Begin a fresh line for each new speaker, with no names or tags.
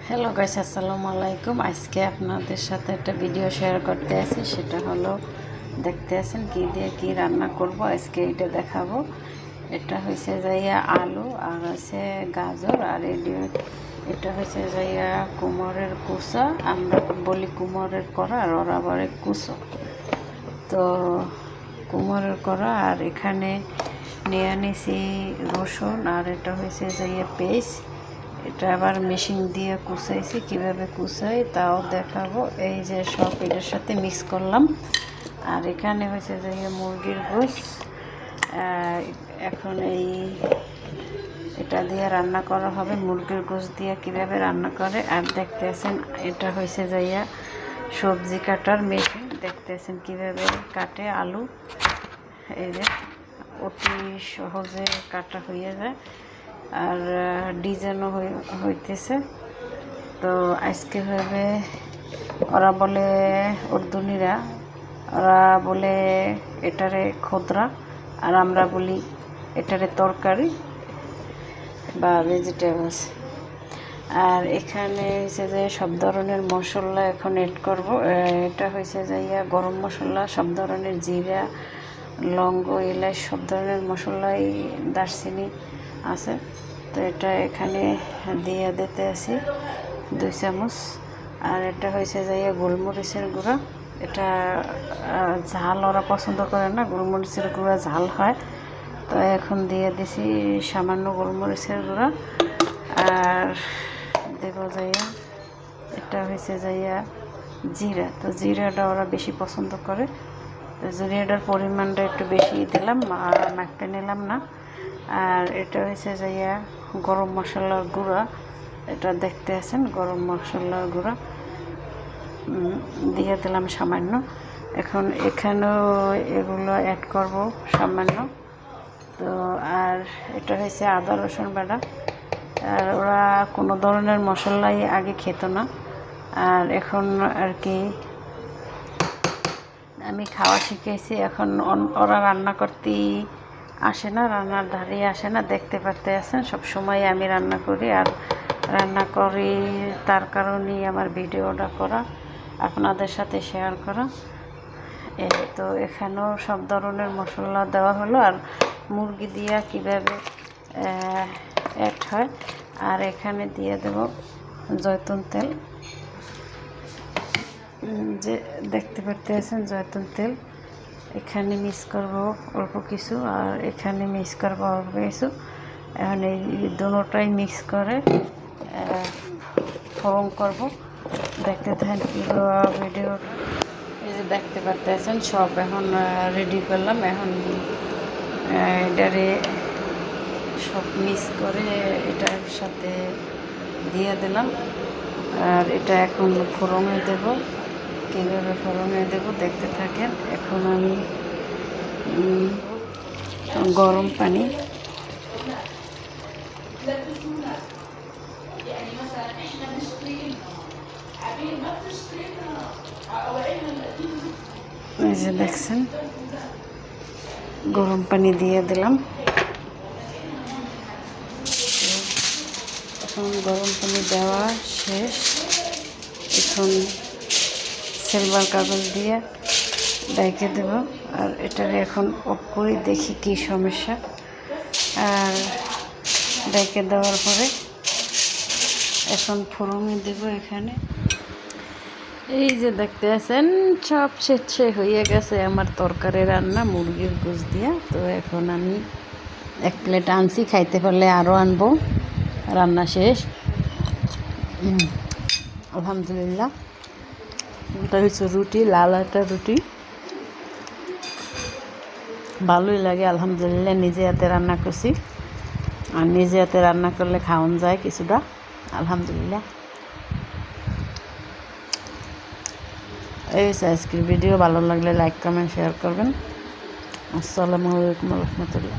Hello guys, আসসালামু আলাইকুম। আজকে আপনাদের সাথে একটা ভিডিও শেয়ার করতে আছি। সেটা হলো দেখতে আছেন কি দিয়ে কি রান্না করব আজকে, এটা দেখাবো। এটা হয়েছে যাইয়া আলু আর হচ্ছে গাজর, আর এটা হয়েছে যাইয়া কুমড়ের কুচা। আমরা বলি কুমড়ের করা, আর ওরা বলে কুচো। তো কুমড়ের করা, আর এখানে নিয়ে নিছি রসুন, আর এটা হয়েছে যাইয়া পেস্ট। এটা আবার মেশিন দিয়ে কুচাইছি, কিভাবে কুচাই তাও দেখাবো। এই যে সব এটার সাথে মিক্স করলাম। আর এখানে হয়েছে যে মুরগির গোশত। এখন এটা দিয়ে রান্না করা হবে, মুরগির গোশত দিয়ে কিভাবে রান্না করে। আর দেখতেছেন এটা হয়েছে যাইয়া সবজি কাটার মেশিন, দেখতেছেন কিভাবে কাটে আলু। এই যে অতি সহজে কাটা হয়ে যায়, আর ডিজাইনও হইতেছে। তো আজকে হবে, ওরা বলে উর্দুনিরা, ওরা বলে এটারে খোদরা, আর আমরা বলি এটারে তরকারি বা ভেজিটেবলস। আর এখানে হয়েছে যে সব ধরনের মশলা এখন এড করব। এটা হয়েছে যাইয়া গরম মশলা, সব ধরনের জিরা, লবঙ্গ, এলাচ, সব ধরনের মশলাই, দারচিনি আছে। তো এটা এখানে দিয়ে দিতে আছি 2 চামচ। আর এটা হয়েছে যাইয়া গোলমরিচের গুঁড়া। এটা ঝাল ওরা পছন্দ করে না, গোলমরিচের গুঁড়া ঝাল হয়। তো এখন দিয়ে দিছি সামান্য গোলমরিচের গুঁড়া। আর দেব যাইয়া এটা হয়েছে যাইয়া জিরা। তো জিরাটা ওরা বেশি পছন্দ করে, তো জিরাটার পরিমাণটা একটু বেশি দিলাম, আর মাখতে নিলাম না। আর এটা হয়েছে যাইয়া গরম মশলার গুঁড়া। এটা দেখতে আছেন গরম মশলার গুঁড়া দিয়ে দিলাম সামান্য। এখন এখানেও এগুলো অ্যাড করব সামান্য। তো আর এটা হয়েছে আদা রসুন বাটা। আর ওরা কোনো ধরনের মশলাই আগে খেত না, আর এখন আর কি আমি খাওয়া শিখেছি। এখন ওরা রান্না করতেই আসে না, রান্নার ধারে আসে না। দেখতে পারতে আছেন সব সময় আমি রান্না করি, আর রান্না করি তার কারণেই আমার ভিডিওটা করা, আপনাদের সাথে শেয়ার করা। তো এখানেও সব ধরনের মশলা দেওয়া হলো, আর মুরগি দিয়া কিভাবে অ্যাড হয়। আর এখানে দিয়ে দেব জয়তুন তেল, যে দেখতে পারতে আছেন জয়তুন তেল। এখানে মিক্স করব অল্প কিছু, আর এখানে মিক্স করব অল্প কিছু। এখন এই দুটোটাই মিক্স করে ফোড়ন করব। দেখতে থাকেন ভিডিও। এই যে দেখতে পারতেছেন সব এখন রেডি করলাম। এখন এটারে সব মিক্স করে এটার সাথে দিয়ে দিলাম। আর এটা এখন ফোড়নে দেব, কীভাবে ফোড়নে দেবো দেখতে থাকেন। এখন আমি গরম পানি, এই যে দেখছেন গরম পানি দিয়ে দিলাম। এখন গরম পানি দেওয়া শেষ। এখন সিলভার কাগজ দিয়ে ঢেকে দেব। আর এটারে এখন অফ করে দেখি কি সমস্যা। আর ঢেকে দেওয়ার পরে এখন ফোড়নে দেব এখানে। এই যে দেখতে আছেন সব শেষে হয়ে গেছে আমার তরকারি রান্না মুরগির গোশত দিয়া। তো এখন আমি 1 প্লেট আনছি, খাইতে পারলে আরও আনবো। রান্না শেষ, আলহামদুলিল্লাহ। এটা হচ্ছে রুটি, লাল একটা রুটি, ভালোই লাগে আলহামদুলিল্লাহ। নিজে হাতে রান্না করছি, আর নিজে হাতে রান্না করলে খাওয়ান যায় কিছুটা, আলহামদুলিল্লাহ। এই আজকের ভিডিও ভালো লাগলে লাইক কমেন্ট শেয়ার করবেন। আসসালামু আলাইকুম রহমতুল্লাহ।